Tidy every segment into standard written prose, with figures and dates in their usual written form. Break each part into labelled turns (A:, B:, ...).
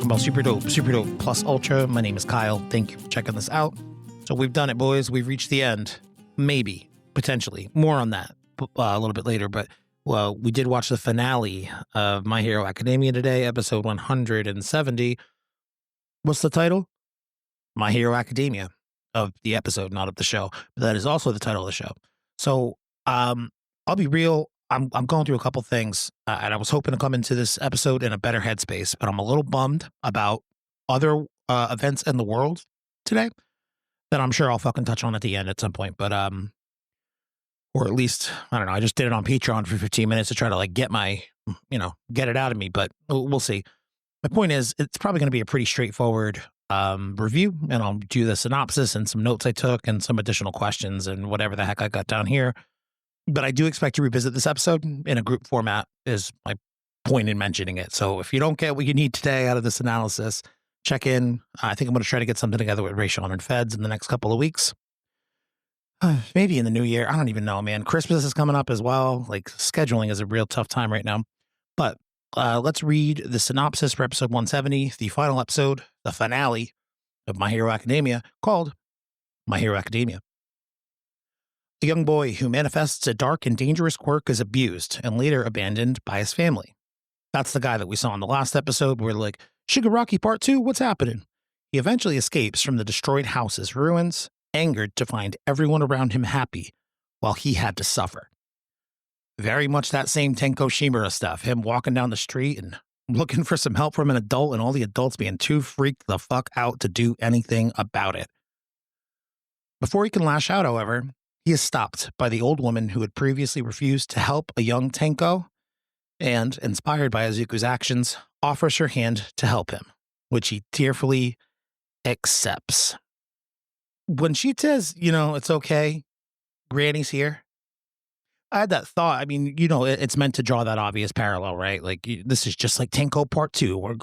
A: talking about Super Dope Plus Ultra. My name is Kyle. Thank you for checking this out. So we've done it, boys. We've reached the end. Maybe, potentially. More on that a little bit later. But, well, we did watch the finale of My Hero Academia today, episode 170. What's the title? My Hero Academia, of the episode, not of the show. But that is also the title of the show. So I'll be real. I'm going through a couple things, and I was hoping to come into this episode in a better headspace, but I'm a little bummed about other events in the world today that I'm sure I'll fucking touch on at the end at some point. But or at least, I don't know, I just did it on Patreon for 15 minutes to try to like get it out of me, but we'll see. My point is, it's probably going to be a pretty straightforward review, and I'll do the synopsis and some notes I took and some additional questions and whatever the heck I got down here. But I do expect to revisit this episode in a group format is my point in mentioning it. So if you don't get what you need today out of this analysis, check in. I think I'm going to try to get something together with Rachel and Feds in the next couple of weeks. Maybe in the new year. I don't even know, man. Christmas is coming up as well. Like, scheduling is a real tough time right now. But let's read the synopsis for episode 170, the final episode, the finale of My Hero Academia, called My Hero Academia. A young boy who manifests a dark and dangerous quirk is abused and later abandoned by his family. That's the guy that we saw in the last episode where, like, Shigaraki Part 2, what's happening? He eventually escapes from the destroyed house's ruins, angered to find everyone around him happy while he had to suffer. Very much that same Tenko Shimura stuff, him walking down the street and looking for some help from an adult and all the adults being too freaked the fuck out to do anything about it. Before he can lash out, however, he is stopped by the old woman who had previously refused to help a young Tenko and, inspired by Izuku's actions, offers her hand to help him, which he tearfully accepts. When she says, it's okay, Granny's here, I had that thought. I mean, it's meant to draw that obvious parallel, right? Like, this is just like Tenko Part 2, or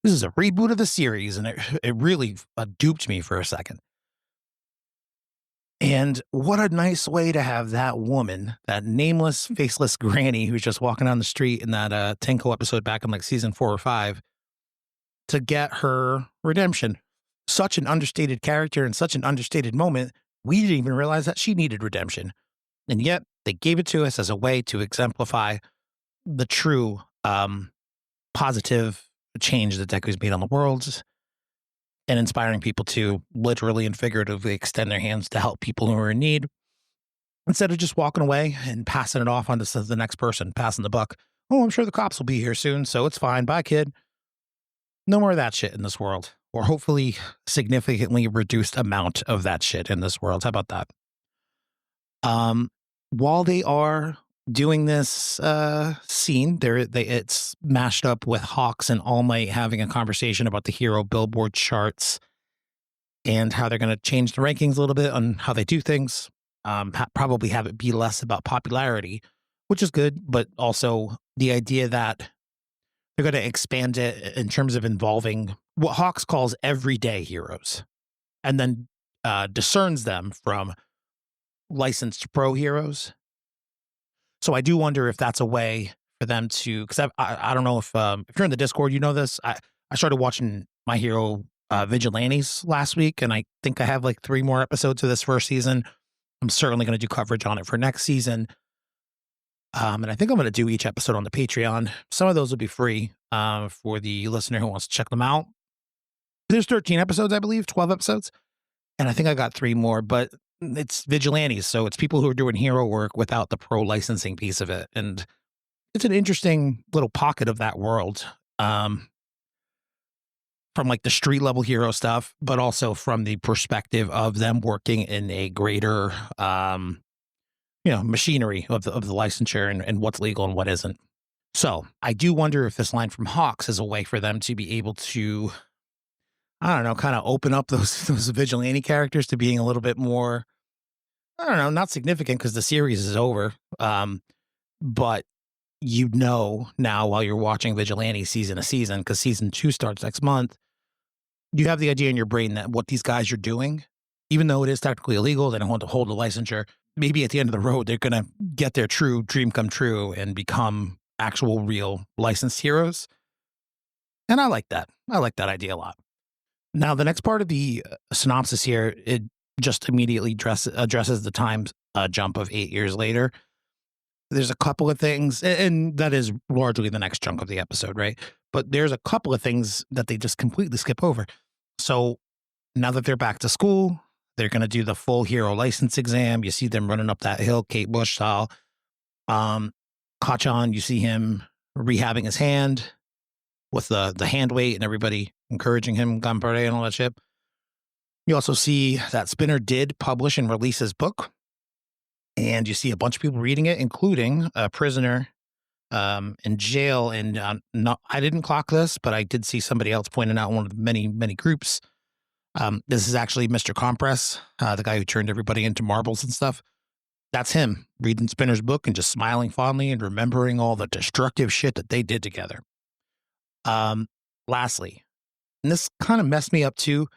A: this is a reboot of the series, and it really duped me for a second. And what a nice way to have that woman, that nameless, faceless granny who's just walking down the street in that Tenko episode back in like season 4 or 5, to get her redemption. Such an understated character and such an understated moment, we didn't even realize that she needed redemption. And yet, they gave it to us as a way to exemplify the true positive change that Deku's made on the world, and inspiring people to literally and figuratively extend their hands to help people who are in need, instead of just walking away and passing it off on to the next person, passing the buck. Oh, I'm sure the cops will be here soon, so it's fine. Bye, kid. No more of that shit in this world, or hopefully significantly reduced amount of that shit in this world. How about that? While they are doing this scene, it's mashed up with Hawks and All Might having a conversation about the hero billboard charts and how they're going to change the rankings a little bit on how they do things. Probably have it be less about popularity, which is good, but also the idea that they're going to expand it in terms of involving what Hawks calls everyday heroes, and then discerns them from licensed pro heroes. So I do wonder if that's a way for them to, because I don't know if you're in the Discord, you know this. I started watching My Hero Vigilantes last week, and I think I have like 3 more episodes of this first season. I'm certainly going to do coverage on it for next season. And I think I'm going to do each episode on the Patreon. Some of those will be free for the listener who wants to check them out. There's 13 episodes, I believe, 12 episodes. And I think I got 3 more, but it's Vigilantes, so it's people who are doing hero work without the pro licensing piece of it. And it's an interesting little pocket of that world, from like the street level hero stuff, but also from the perspective of them working in a greater, machinery of the licensure and what's legal and what isn't. So I do wonder if this line from Hawks is a way for them to be able to, I don't know, kind of open up those vigilante characters to being a little bit more, I don't know, not significant because the series is over. But now while you're watching Vigilante season to season, because season 2 starts next month, you have the idea in your brain that what these guys are doing, even though it is technically illegal, they don't want to hold a licensure, maybe at the end of the road, they're going to get their true dream come true and become actual real licensed heroes. And I like that. I like that idea a lot. Now, the next part of the synopsis here, it just immediately addresses the time jump of 8 years later. There's a couple of things, and that is largely the next chunk of the episode, right? But there's a couple of things that they just completely skip over. So now that they're back to school, they're going to do the full hero license exam. You see them running up that hill, Kate Bush style. Kachan, you see him rehabbing his hand with the hand weight and everybody encouraging him, Ganpare and all that shit. You also see that Spinner did publish and release his book. And you see a bunch of people reading it, including a prisoner in jail. And I didn't clock this, but I did see somebody else pointing out in one of the many, many groups. This is actually Mr. Compress, the guy who turned everybody into marbles and stuff. That's him reading Spinner's book and just smiling fondly and remembering all the destructive shit that they did together. Lastly, and this kind of messed me up too,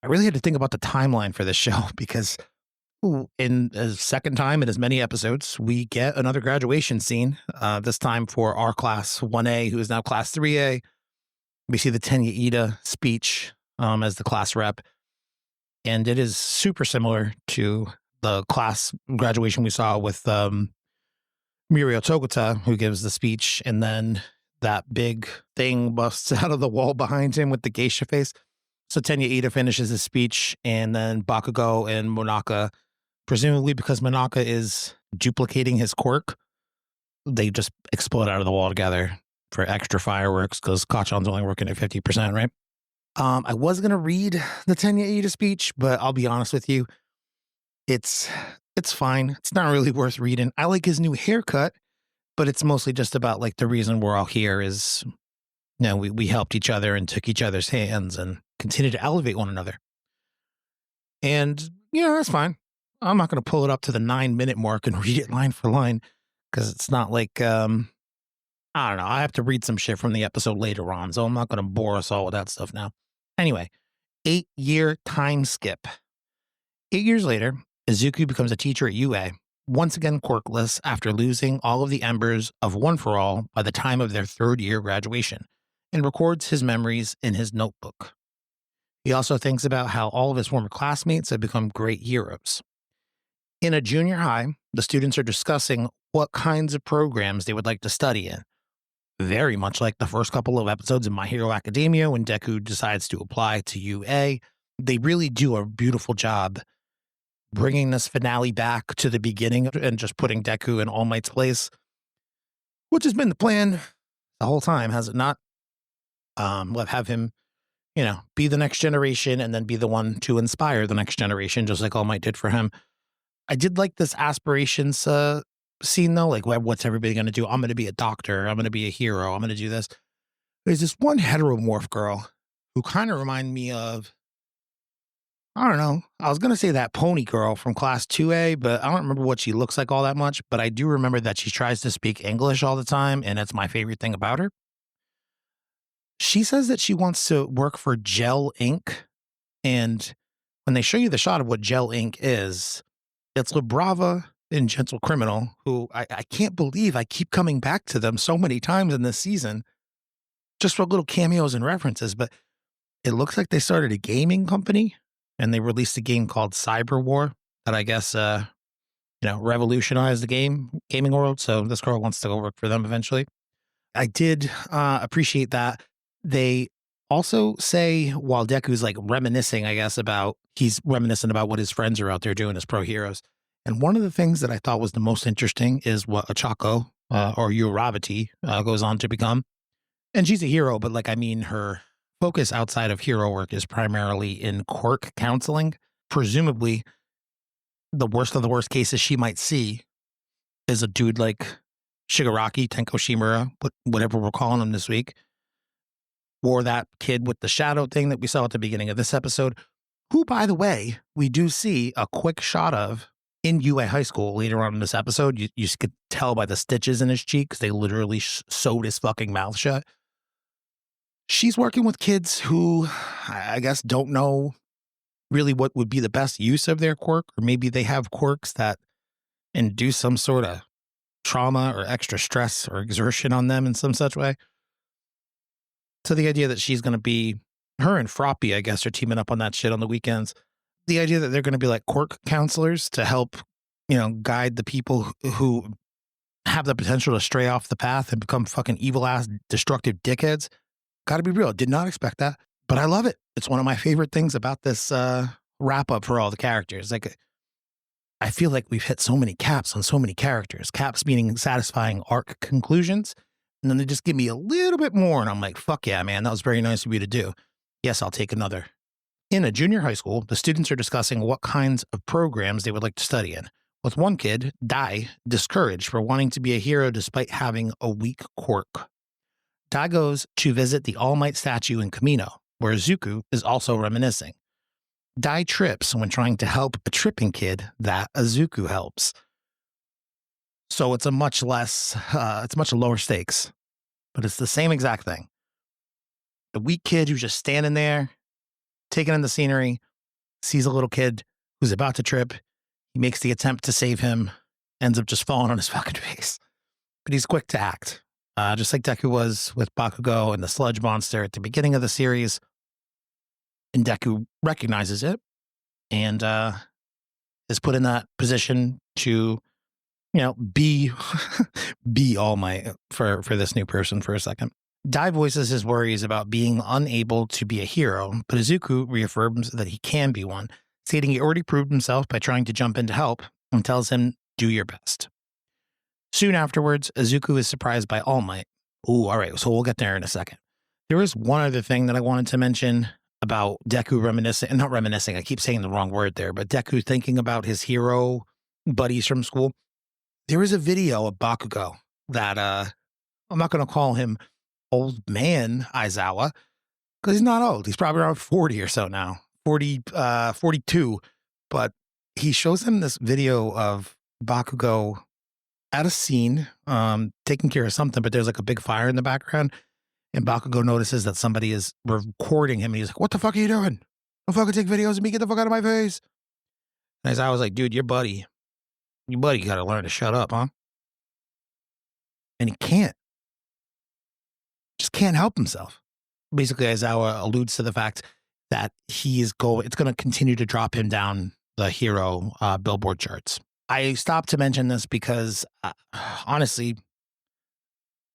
A: I really had to think about the timeline for this show because in a second time in as many episodes, we get another graduation scene, this time for our class 1A, who is now class 3A. We see the Tenya Ida speech as the class rep, and it is super similar to the class graduation we saw with Mirio Togota, who gives the speech, and then that big thing busts out of the wall behind him with the geisha face. So Tenya Ida finishes his speech, and then Bakugo and Monaka, presumably because Monaka is duplicating his quirk, they just explode out of the wall together for extra fireworks because Kachan's only working at 50%, right? I was going to read the Tenya Ida speech, but I'll be honest with you, it's fine. It's not really worth reading. I like his new haircut, but it's mostly just about like the reason we're all here is, we helped each other and took each other's hands and continue to elevate one another. And, that's fine. I'm not going to pull it up to the 9-minute mark and read it line for line because it's not like, I don't know. I have to read some shit from the episode later on, so I'm not going to bore us all with that stuff now. Anyway, 8-year time skip. 8 years later, Izuku becomes a teacher at UA, once again quirkless after losing all of the embers of One for All by the time of their 3rd year graduation, and records his memories in his notebook. He also thinks about how all of his former classmates have become great heroes. In a junior high, the students are discussing what kinds of programs they would like to study in. Very much like the first couple of episodes in My Hero Academia when Deku decides to apply to UA. They really do a beautiful job bringing this finale back to the beginning and just putting Deku in All Might's place, which has been the plan the whole time, has it not? Have him, be the next generation and then be the one to inspire the next generation, just like All Might did for him. I did like this aspirations scene, though. Like, what's everybody going to do? I'm going to be a doctor. I'm going to be a hero. I'm going to do this. There's this one heteromorph girl who kind of reminded me of, I don't know. I was going to say that pony girl from class 2A, but I don't remember what she looks like all that much. But I do remember that she tries to speak English all the time, and it's my favorite thing about her. She says that she wants to work for Gel Inc. And when they show you the shot of what Gel Inc. is, it's La Brava and Gentle Criminal, who I can't believe I keep coming back to them so many times in this season, just for little cameos and references. But it looks like they started a gaming company, and they released a game called Cyber War that I guess, revolutionized the gaming world. So this girl wants to go work for them eventually. I did appreciate that. They also say, while Deku's like reminiscing, I guess, he's reminiscent about what his friends are out there doing as pro heroes. And one of the things that I thought was the most interesting is what Ochako, or Uravati, goes on to become. And she's a hero, but her focus outside of hero work is primarily in quirk counseling. Presumably, the worst of the worst cases she might see is a dude like Shigaraki, Tenko Shimura, whatever we're calling him this week, or that kid with the shadow thing that we saw at the beginning of this episode, who, by the way, we do see a quick shot of in UA High School later on in this episode. You could tell by the stitches in his cheek because they literally sewed his fucking mouth shut. She's working with kids who, I guess, don't know really what would be the best use of their quirk, or maybe they have quirks that induce some sort of trauma or extra stress or exertion on them in some such way. So the idea that she's going to be, her and Froppy, I guess, are teaming up on that shit on the weekends. The idea that they're going to be like quirk counselors to help, guide the people who have the potential to stray off the path and become fucking evil ass destructive dickheads. Gotta be real. Did not expect that, but I love it. It's one of my favorite things about this wrap up for all the characters. Like, I feel like we've hit so many caps on so many characters, caps meaning satisfying arc conclusions. And then they just give me a little bit more. And I'm like, fuck yeah, man, that was very nice of you to do. Yes, I'll take another. In a junior high school, the students are discussing what kinds of programs they would like to study in, with one kid, Dai, discouraged for wanting to be a hero despite having a weak quirk. Dai goes to visit the All Might statue in Kamino, where Zuko is also reminiscing. Dai trips when trying to help a tripping kid that Izuku helps. So it's much lower stakes, but it's the same exact thing. The weak kid who's just standing there, taking in the scenery, sees a little kid who's about to trip. He makes the attempt to save him, ends up just falling on his fucking face. But he's quick to act, just like Deku was with Bakugo and the sludge monster at the beginning of the series. And Deku recognizes it and is put in that position to, be All Might for this new person for a second. Dai voices his worries about being unable to be a hero, but Izuku reaffirms that he can be one, stating he already proved himself by trying to jump in to help and tells him, do your best. Soon afterwards, Izuku is surprised by All Might. Ooh, all right, so we'll get there in a second. There is one other thing that I wanted to mention about Deku not reminiscing, I keep saying the wrong word there, but Deku thinking about his hero buddies from school. There is a video of Bakugo that, I'm not going to call him old man Aizawa, because he's not old. He's probably around 40 or so now, 42. But he shows him this video of Bakugo at a scene, taking care of something, but there's like a big fire in the background. And Bakugo notices that somebody is recording him. And he's like, what the fuck are you doing? Don't fucking take videos of me. Get the fuck out of my face. And Aizawa was like, dude, your buddy got to learn to shut up, huh? And he can't. Just can't help himself. Basically, Aizawa alludes to the fact that it's going to continue to drop him down the hero Billboard charts. I stopped to mention this because, honestly,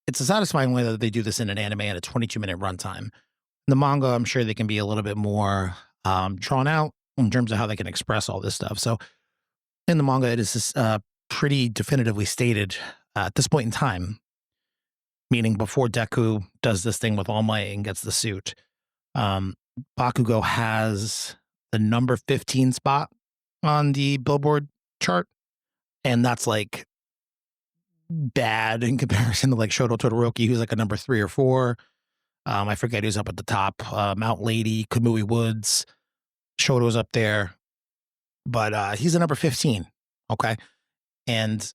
A: it's a satisfying way that they do this in an anime at a 22-minute runtime. The manga, I'm sure they can be a little bit more drawn out in terms of how they can express all this stuff. So in the manga, it is pretty definitively stated at this point in time, meaning before Deku does this thing with All Might and gets the suit, Bakugo has the number 15 spot on the Billboard chart. And that's like bad in comparison to like Shoto Todoroki, who's like a number 3 or 4. I forget who's up at the top. Mount Lady, Kamui Woods, Shoto's up there. But he's a number 15, okay? And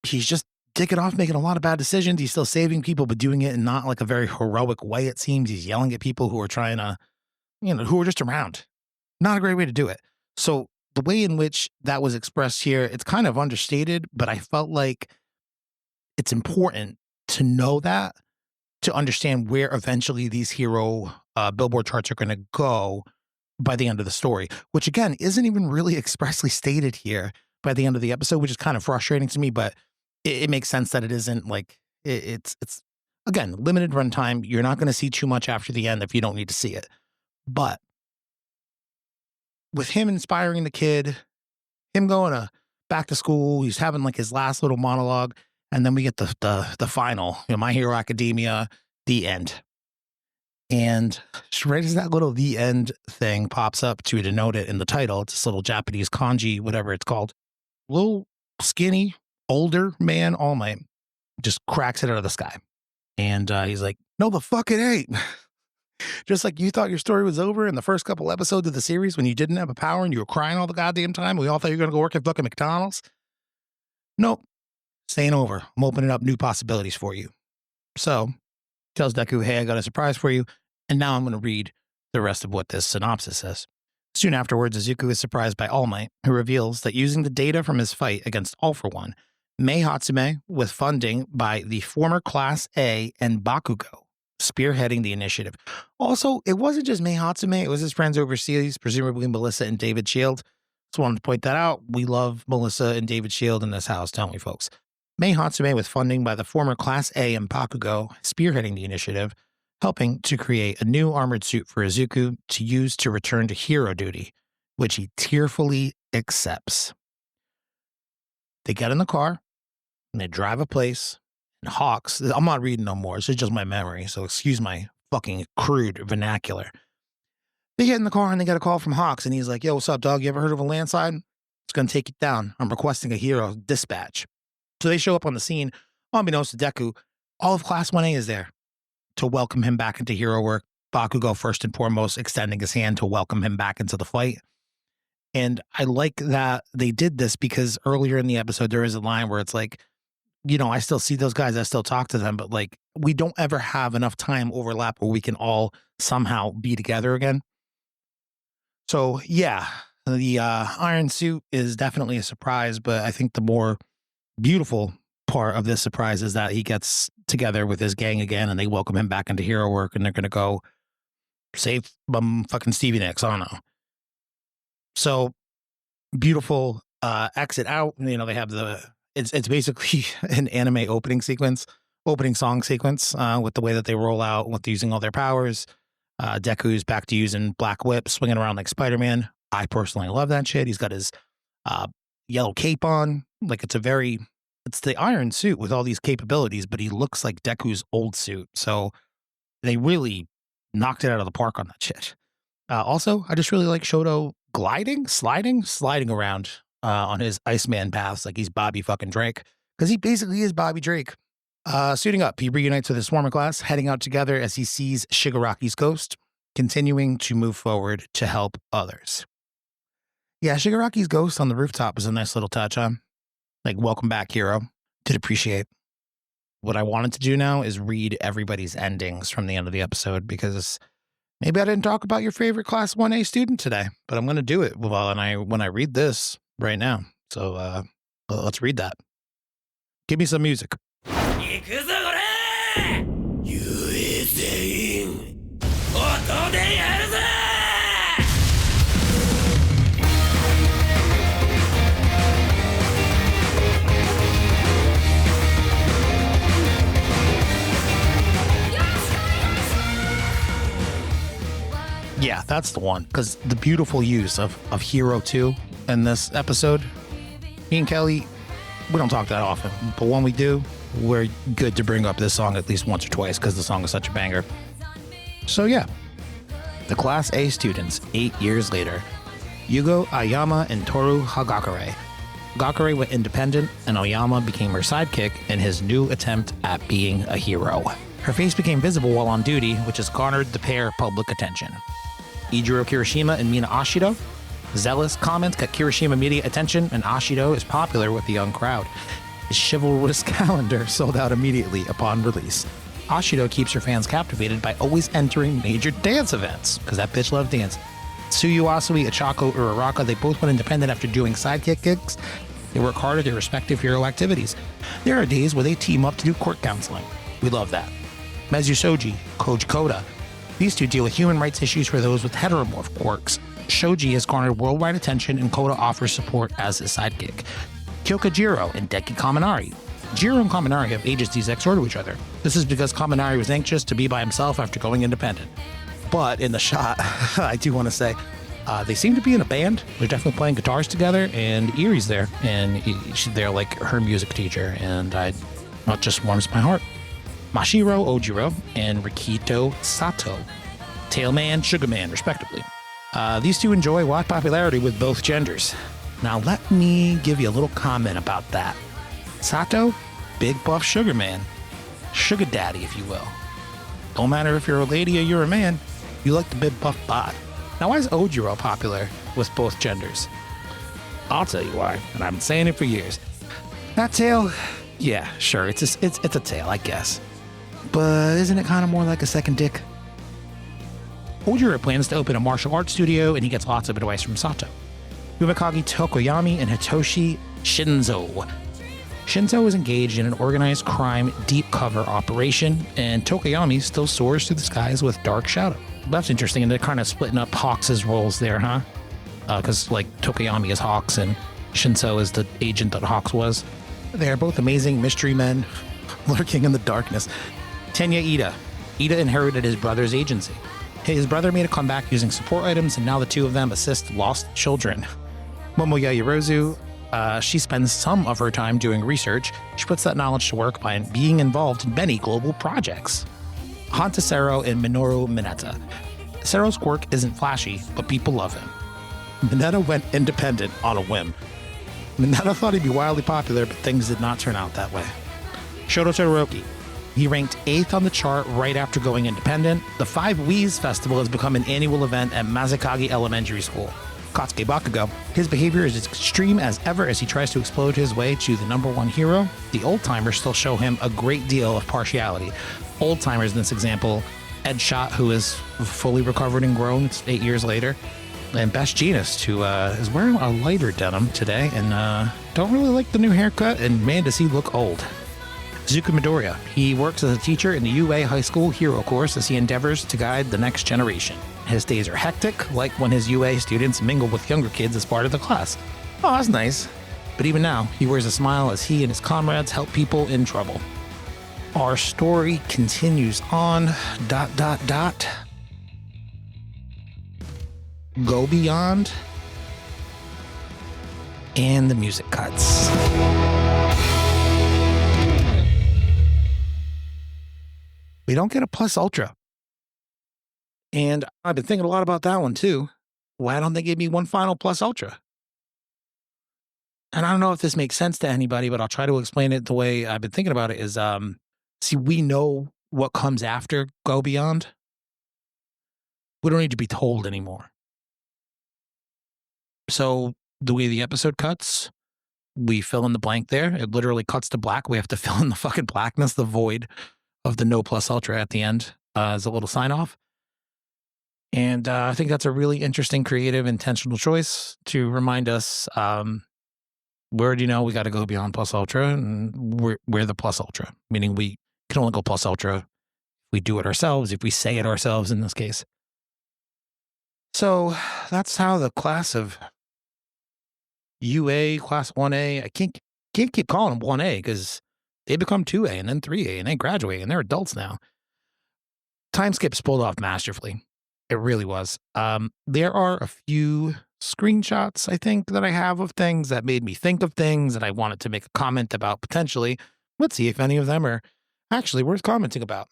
A: he's just dicking off, making a lot of bad decisions. He's still saving people, but doing it in not like a very heroic way, it seems. He's yelling at people who are trying to, who are just around. Not a great way to do it. So the way in which that was expressed here, it's kind of understated, but I felt like it's important to know that, to understand where eventually these hero Billboard charts are going to go by the end of the story, which again, isn't even really expressly stated here by the end of the episode, which is kind of frustrating to me, but it makes sense that it isn't like, it's again, limited runtime. You're not going to see too much after the end if you don't need to see it. But with him inspiring the kid, him going back to school, he's having like his last little monologue, and then we get the final, My Hero Academia, the end. And right as that little the end thing pops up to denote it in the title, it's this little Japanese kanji, whatever it's called, little skinny, older man, All Might, just cracks it out of the sky. And he's like, no, the fuck it ain't. Just like you thought your story was over in the first couple episodes of the series when you didn't have a power and you were crying all the goddamn time. We all thought you were going to go work at fucking McDonald's. Nope. Staying over. I'm opening up new possibilities for you. So tells Deku, hey, I got a surprise for you. And now I'm going to read the rest of what this synopsis says. Soon afterwards, Izuku is surprised by All Might, who reveals that using the data from his fight against All for One, Mei Hatsume, with funding by the former Class A and Bakugo, spearheading the initiative. Also, it wasn't just Mei Hatsume, it was his friends overseas, presumably Melissa and David Shield. Just wanted to point that out. We love Melissa and David Shield in this house, don't we, folks? Mei Hatsume, with funding by the former Class A and Bakugo, spearheading the initiative, helping to create a new armored suit for Izuku to use to return to hero duty, which he tearfully accepts. They get in the car, and they drive a place, and Hawks, I'm not reading no more, this is just my memory, so excuse my fucking crude vernacular. They get in the car, and they get a call from Hawks, and he's like, yo, what's up, dog? You ever heard of a landslide? It's going to take you down. I'm requesting a hero dispatch. So they show up on the scene. Unbeknownst to Deku, all of Class 1A is there to welcome him back into hero work. Bakugo, first and foremost, extending his hand to welcome him back into the fight. And I like that they did this because earlier in the episode, there is a line where it's like, you know, I still see those guys, I still talk to them, but like, we don't ever have enough time overlap where we can all somehow be together again. So yeah, the iron suit is definitely a surprise, but I think the more beautiful part of this surprise is that he gets together with his gang again and they welcome him back into hero work and they're going to go save fucking Stevie Nicks. I don't know. So beautiful exit out. You know, they have it's basically an anime opening song sequence with the way that they roll out with using all their powers. Deku's back to using Black Whip, swinging around like Spider-Man. I personally love that shit. He's got his yellow cape on. Like it's the iron suit with all these capabilities, but he looks like Deku's old suit. So they really knocked it out of the park on that shit. Also, I just really like Shoto sliding around on his Iceman paths like he's Bobby fucking Drake. Because he basically is Bobby Drake. Suiting up, he reunites with his former class, heading out together as he sees Shigaraki's ghost, continuing to move forward to help others. Yeah, Shigaraki's ghost on the rooftop was a nice little touch, huh? Like, welcome back, hero. Did appreciate. What I wanted to do now is read everybody's endings from the end of the episode, because maybe I didn't talk about your favorite Class 1A student today, but I'm going to do it when I read this right now. So let's read that. Give me some music. Yeah, that's the one. Because the beautiful use of Hero 2 in this episode. Me and Kelly, we don't talk that often, but when we do, we're good to bring up this song at least once or twice because the song is such a banger. So yeah, the Class A students 8 years later. Yugo, Aoyama, and Toru Hagakure. Hagakure went independent, and Aoyama became her sidekick in his new attempt at being a hero. Her face became visible while on duty, which has garnered the pair public attention. Ijiro Kirishima and Mina Ashido. Zealous comments got Kirishima media attention, and Ashido is popular with the young crowd. His chivalrous calendar sold out immediately upon release. Ashido keeps her fans captivated by always entering major dance events, because that bitch loves dance. Tsuyu Asui, Achako, Uraraka, they both went independent after doing sidekick gigs. They work hard at their respective hero activities. There are days where they team up to do court counseling. We love that. Mezu Soji, Koji Koda. These two deal with human rights issues for those with heteromorph quirks. Shoji has garnered worldwide attention, and Koda offers support as his sidekick. Kyoka Jiro and Deki Kaminari. Jiro and Kaminari have agencies next door to each other. This is because Kaminari was anxious to be by himself after going independent. But in the shot, I do want to say, they seem to be in a band. They're definitely playing guitars together, and Irie's there, and they're like her music teacher, and that just warms my heart. Mashiro Ojiro and Rikito Sato, Tailman, Sugarman, respectively. These two enjoy wide popularity with both genders. Now let me give you a little comment about that. Sato, big buff sugar man. Sugar daddy, if you will. Don't matter if you're a lady or you're a man, you like the big buff bod. Now why is Ojiro popular with both genders? I'll tell you why, and I've been saying it for years. That tail, yeah, sure, it's a tail, I guess. But isn't it kind of more like a second dick? Ojiro plans to open a martial arts studio, and he gets lots of advice from Sato. Umakagi Tokoyami and Hitoshi Shinzo. Shinzo is engaged in an organized crime deep cover operation, and Tokoyami still soars through the skies with Dark Shadow. That's interesting, and they're kind of splitting up Hawks' roles there, huh? Because like Tokoyami is Hawks and Shinzo is the agent that Hawks was. They are both amazing mystery men lurking in the darkness. Tenya Ida. Ida inherited his brother's agency. His brother made a comeback using support items, and now the two of them assist lost children. Momoya Yorozu, she spends some of her time doing research. She puts that knowledge to work by being involved in many global projects. Hanta Sero and Minoru Mineta. Sero's quirk isn't flashy, but people love him. Mineta went independent on a whim. Mineta thought he'd be wildly popular, but things did not turn out that way. Shoto Todoroki. He ranked 8th on the chart right after going independent. The Five Wheeze Festival has become an annual event at Mazakagi Elementary School. Katsuki Bakugo. His behavior is as extreme as ever as he tries to explode his way to the #1 hero. The old-timers still show him a great deal of partiality. Old-timers in this example, Ed Shot, who is fully recovered and grown, it's 8 years later, and Best Jeanist, who is wearing a lighter denim today and don't really like the new haircut, and man, does he look old. Zuka Midoriya. He works as a teacher in the UA High School Hero course as he endeavors to guide the next generation. His days are hectic, like when his UA students mingle with younger kids as part of the class. Oh, that's nice. But even now, he wears a smile as he and his comrades help people in trouble. Our story continues on, ... Go beyond, and the music cuts. We don't get a plus ultra. And I've been thinking a lot about that one too. Why don't they give me one final plus ultra? And I don't know if this makes sense to anybody, but I'll try to explain it the way I've been thinking about it is, see, we know what comes after Go Beyond. We don't need to be told anymore. So the way the episode cuts, we fill in the blank there. It literally cuts to black. We have to fill in the fucking blackness, the void of the no plus ultra at the end as a little sign off. And I think that's a really interesting, creative, intentional choice to remind us, we already know we got to go beyond plus ultra, and we're the plus ultra, meaning we can only go plus ultra if we do it ourselves, if we say it ourselves in this case. So that's how the class of UA, class 1A, I can't keep calling them 1A because they become 2A and then 3A and they graduate and they're adults now. Time skip's pulled off masterfully. It really was. There are a few screenshots, I think, that I have of things that made me think of things that I wanted to make a comment about potentially. Let's see if any of them are actually worth commenting about.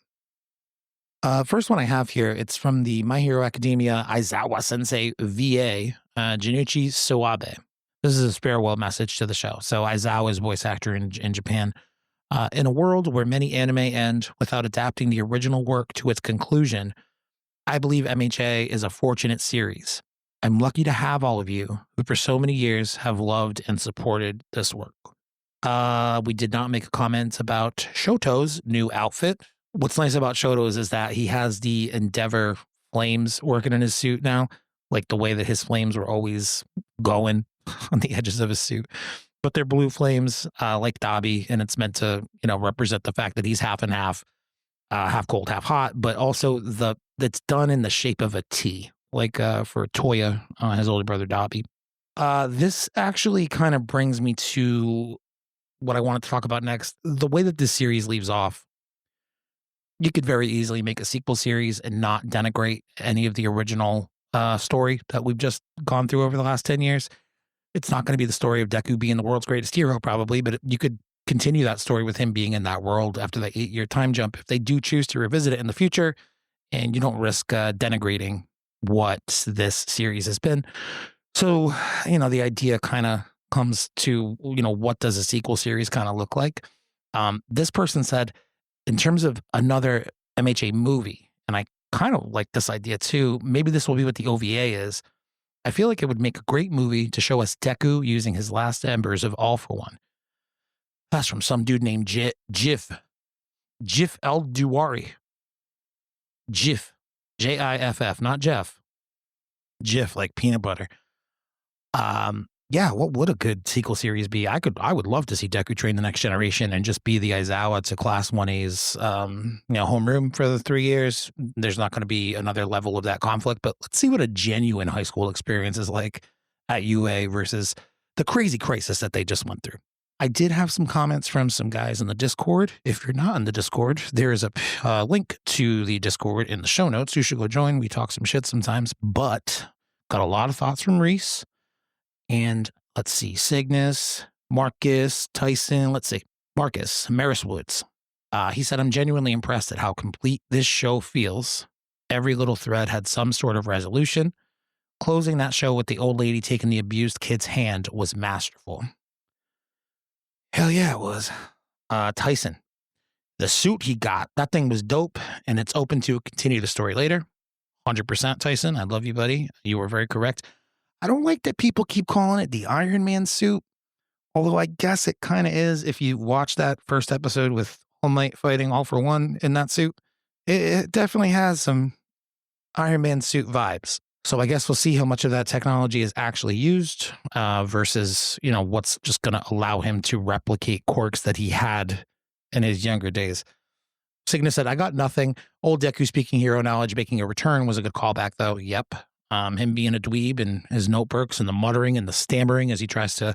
A: First one I have here, it's from the My Hero Academia Aizawa Sensei VA, Junichi Soabe. This is a farewell message to the show. So Aizawa is a voice actor in Japan. In a world where many anime end without adapting the original work to its conclusion, I believe MHA is a fortunate series. I'm lucky to have all of you who for so many years have loved and supported this work. We did not make a comment about Shoto's new outfit. What's nice about Shoto's is that he has the Endeavor flames working in his suit now, like the way that his flames were always going on the edges of his suit. But they're blue flames, like Dabi, and it's meant to, represent the fact that he's half and half, half cold, half hot, but also that's done in the shape of a T, like for Toya, his older brother Dabi. This actually kind of brings me to what I wanted to talk about next. The way that this series leaves off, you could very easily make a sequel series and not denigrate any of the original story that we've just gone through over the last 10 years. It's not going to be the story of Deku being the world's greatest hero, probably, but you could continue that story with him being in that world after that 8-year time jump if they do choose to revisit it in the future, and you don't risk denigrating what this series has been. So, the idea kind of comes to, what does a sequel series kind of look like? This person said, in terms of another MHA movie, and I kind of like this idea too, maybe this will be what the OVA is. I feel like it would make a great movie to show us Deku using his last embers of All for One. That's from some dude named Jif El Duwari. Jif. Jiff, not Jeff. Jif, like peanut butter. Yeah, what would a good sequel series be? I would love to see Deku train the next generation and just be the Aizawa to Class 1A's homeroom for the 3 years. There's not going to be another level of that conflict, but let's see what a genuine high school experience is like at UA versus the crazy crisis that they just went through. I did have some comments from some guys in the Discord. If you're not in the Discord, there is a link to the Discord in the show notes. You should go join. We talk some shit sometimes, but got a lot of thoughts from Reese. And let's see, Cygnus, Marcus, Tyson, let's see, Marcus, Maris Woods. He said, I'm genuinely impressed at how complete this show feels. Every little thread had some sort of resolution. Closing that show with the old lady taking the abused kid's hand was masterful. Hell yeah, it was. Tyson, the suit he got, that thing was dope, and it's open to continue the story later. 100% Tyson, I love you, buddy. You were very correct. I don't like that people keep calling it the Iron Man suit, although I guess it kind of is if you watch that first episode with All Might fighting All for One in that suit. It definitely has some Iron Man suit vibes. So I guess we'll see how much of that technology is actually used versus, what's just going to allow him to replicate quirks that he had in his younger days. Cygnus said, I got nothing. Old Deku speaking hero knowledge making a return was a good callback, though. Yep. Him being a dweeb and his notebooks and the muttering and the stammering as he tries to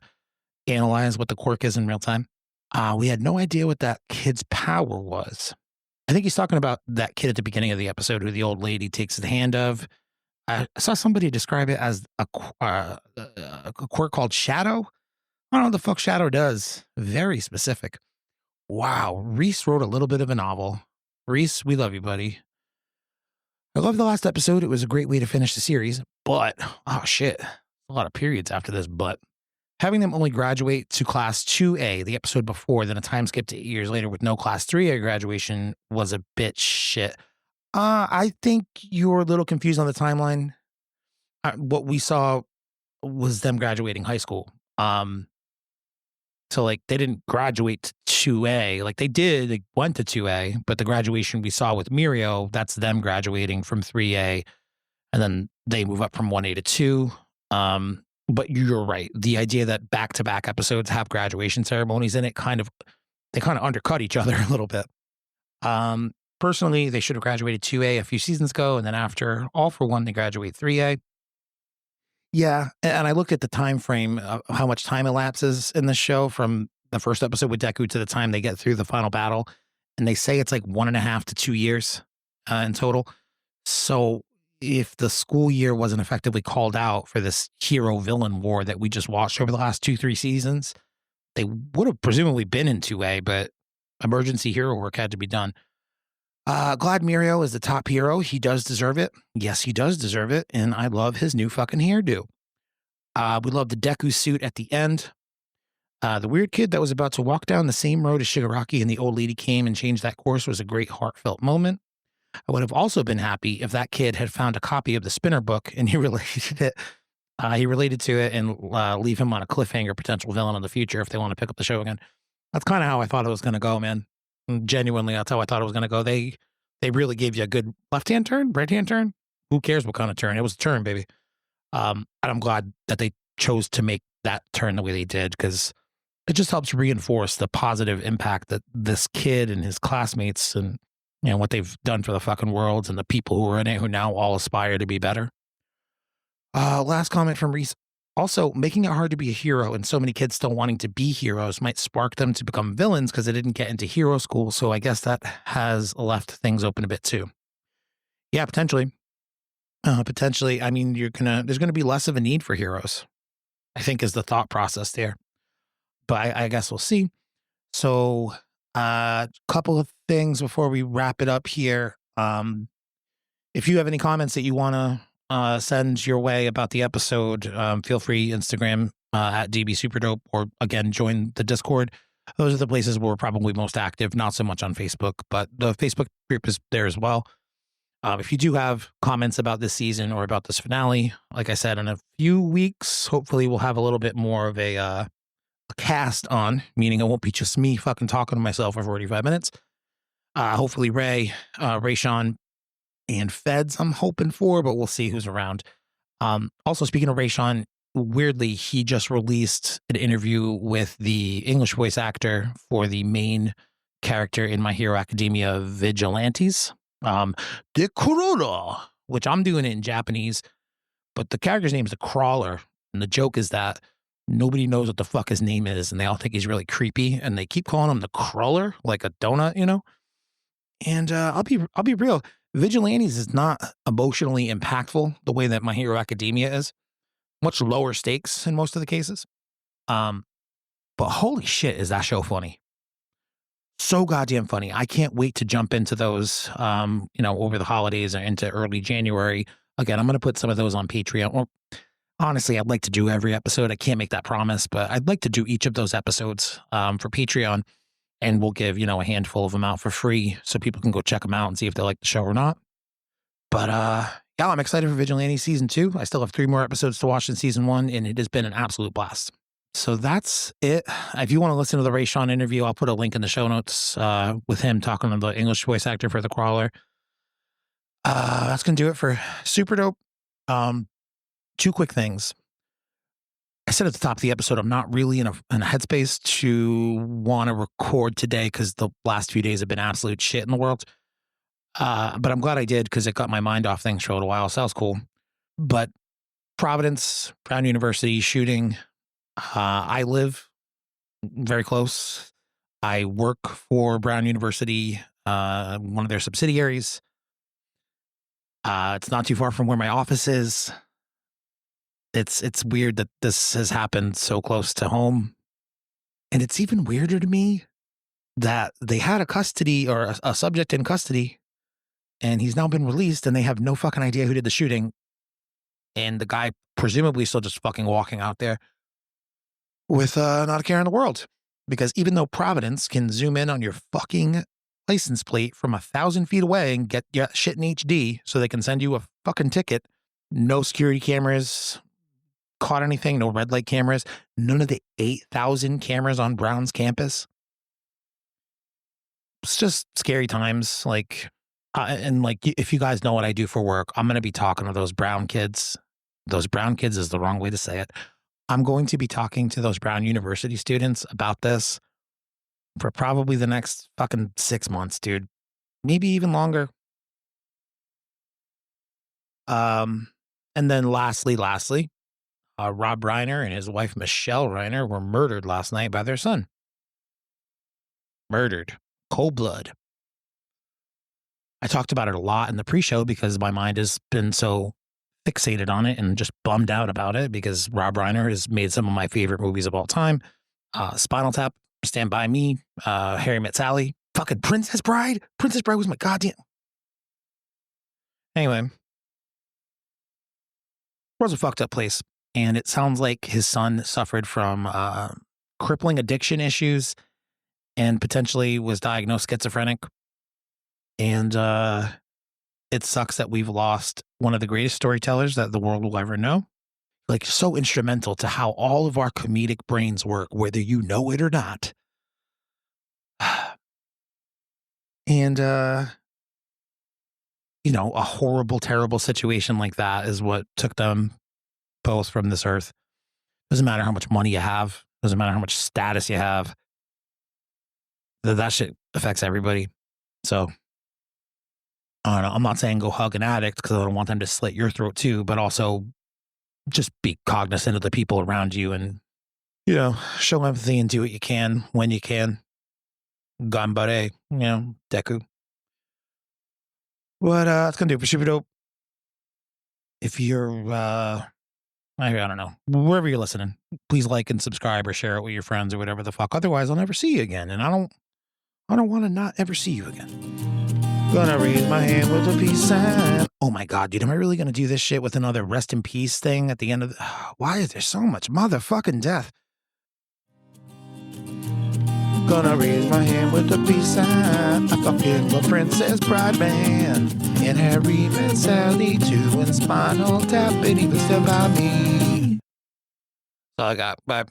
A: analyze what the quirk is in real time. We had no idea what that kid's power was. I think he's talking about that kid at the beginning of the episode who the old lady takes the hand of. I saw somebody describe it as a quirk called Shadow. I don't know what the fuck Shadow does. Very specific. Wow. Reese wrote a little bit of a novel. Reese, we love you, buddy. I love the last episode. It was a great way to finish the series, but, oh shit, a lot of periods after this, but having them only graduate to Class 2A, the episode before, then a time skip to 8 years later with no Class 3A graduation was a bit shit. I think you're a little confused on the timeline. What we saw was them graduating high school. So like they didn't graduate to 2A. Like they did, they went to 2A, but the graduation we saw with Mirio, that's them graduating from 3A. And then they move up from 1A to 2. But you're right. The idea that back-to-back episodes have graduation ceremonies in it they kind of undercut each other a little bit. Personally, they should have graduated 2A a few seasons ago, and then after All for One, they graduate 3A. Yeah, and I looked at the time frame of how much time elapses in the show from the first episode with Deku to the time they get through the final battle, and they say it's like 1.5 to 2 years in total. So if the school year wasn't effectively called out for this hero-villain war that we just watched over the last 2-3 seasons, they would have presumably been in 2A, but emergency hero work had to be done. Glad Mirio is the top hero. He does deserve it. Yes, he does deserve it. And I love his new fucking hairdo. We love the Deku suit at the end. The weird kid that was about to walk down the same road as Shigaraki and the old lady came and changed that course was a great heartfelt moment. I would have also been happy if that kid had found a copy of the Spinner book and he related it. He related to it and leave him on a cliffhanger potential villain in the future if they want to pick up the show again. That's kind of how I thought it was going to go, man. Genuinely, that's how I thought it was going to go. They really gave you a good left-hand turn, right-hand turn. Who cares what kind of turn? It was a turn, baby. And I'm glad that they chose to make that turn the way they did because it just helps reinforce the positive impact that this kid and his classmates and what they've done for the fucking world and the people who are in it who now all aspire to be better. Last comment from Reese. Also, making it hard to be a hero and so many kids still wanting to be heroes might spark them to become villains because they didn't get into hero school. So I guess that has left things open a bit too. Yeah, potentially. Potentially. I mean, there's going to be less of a need for heroes, I think is the thought process there. But I guess we'll see. So a couple of things before we wrap it up here. If you have any comments that you want to send your way about the episode, feel free Instagram at DBSuperDope or again join the Discord. Those are the places where we're probably most active, not so much on Facebook, but the Facebook group is there as well. If you do have comments about this season or about this finale, like I said, in a few weeks, hopefully we'll have a little bit more of a cast on, meaning it won't be just me fucking talking to myself for 45 minutes. Hopefully Ray Sean, and Feds I'm hoping for, but we'll see who's around. Also, speaking of Ray Sean, weirdly, he just released an interview with the English voice actor for the main character in My Hero Academia Vigilantes, Deku, which I'm doing it in Japanese, but the character's name is the Crawler, and the joke is that nobody knows what the fuck his name is, and they all think he's really creepy, and they keep calling him the Crawler, like a donut, you know? And I'll be real, Vigilantes is not emotionally impactful the way that My Hero Academia is. Much lower stakes in most of the cases. But holy shit, is that show funny. So goddamn funny. I can't wait to jump into those, over the holidays or into early January. Again, I'm going to put some of those on Patreon. Well, honestly, I'd like to do every episode. I can't make that promise, but I'd like to do each of those episodes for Patreon, and we'll give, a handful of them out for free so people can go check them out and see if they like the show or not. But yeah, I'm excited for Vigilante Season 2. I still have 3 more episodes to watch in Season 1, and it has been an absolute blast. So that's it. If you want to listen to the Ray Sean interview, I'll put a link in the show notes with him talking to the English voice actor for the Crawler. That's going to do it for Super Dope. 2 quick things. I said at the top of the episode, I'm not really in a headspace to want to record today because the last few days have been absolute shit in the world. But I'm glad I did because it got my mind off things for a little while. So that was cool. But Providence, Brown University shooting. I live very close. I work for Brown University, one of their subsidiaries. It's not too far from where my office is. It's weird that this has happened so close to home. And it's even weirder to me that they had a subject in custody, and he's now been released, and they have no fucking idea who did the shooting. And the guy presumably still just fucking walking out there with not a care in the world. Because even though Providence can zoom in on your fucking license plate from 1,000 feet away and get your shit in HD so they can send you a fucking ticket, no security cameras caught anything, no red light cameras, none of the 8,000 cameras on Brown's campus. It's just scary times. If you guys know what I do for work, I'm going to be talking to those Brown kids. Those Brown kids is the wrong way to say it. I'm going to be talking to those Brown University students about this for probably the next fucking 6 months, dude. Maybe even longer. And then lastly, Rob Reiner and his wife, Michelle Reiner, were murdered last night by their son. Murdered. Cold blood. I talked about it a lot in the pre-show because my mind has been so fixated on it and just bummed out about it because Rob Reiner has made some of my favorite movies of all time. Spinal Tap, Stand By Me, Harry Met Sally, fucking Princess Bride. Princess Bride was my goddamn... Anyway. Was a fucked up place. And it sounds like his son suffered from crippling addiction issues and potentially was diagnosed schizophrenic. And it sucks that we've lost one of the greatest storytellers that the world will ever know. Like, so instrumental to how all of our comedic brains work, whether you know it or not. And, a horrible, terrible situation like that is what took them both from this earth. Doesn't matter how much money you have. Doesn't matter how much status you have. That shit affects everybody. So, I don't know. I'm not saying go hug an addict because I don't want them to slit your throat too, but also just be cognizant of the people around you and, show empathy and do what you can when you can. Gambare, Deku. What it's going to do for Super Dope. If you're, I don't know, wherever you're listening, please like and subscribe or share it with your friends or whatever the fuck. Otherwise, I'll never see you again. And I don't want to not ever see you again. Gonna raise my hand with a peace sign. Oh my God, dude, am I really gonna do this shit with another rest in peace thing at the end of why is there so much motherfucking death? Gonna raise my hand with a peace sign. I fucking love Princess Bride Man and Harry Met Sally too, and Spinal Tap, and even Stand By Me. That's all I got. Bye.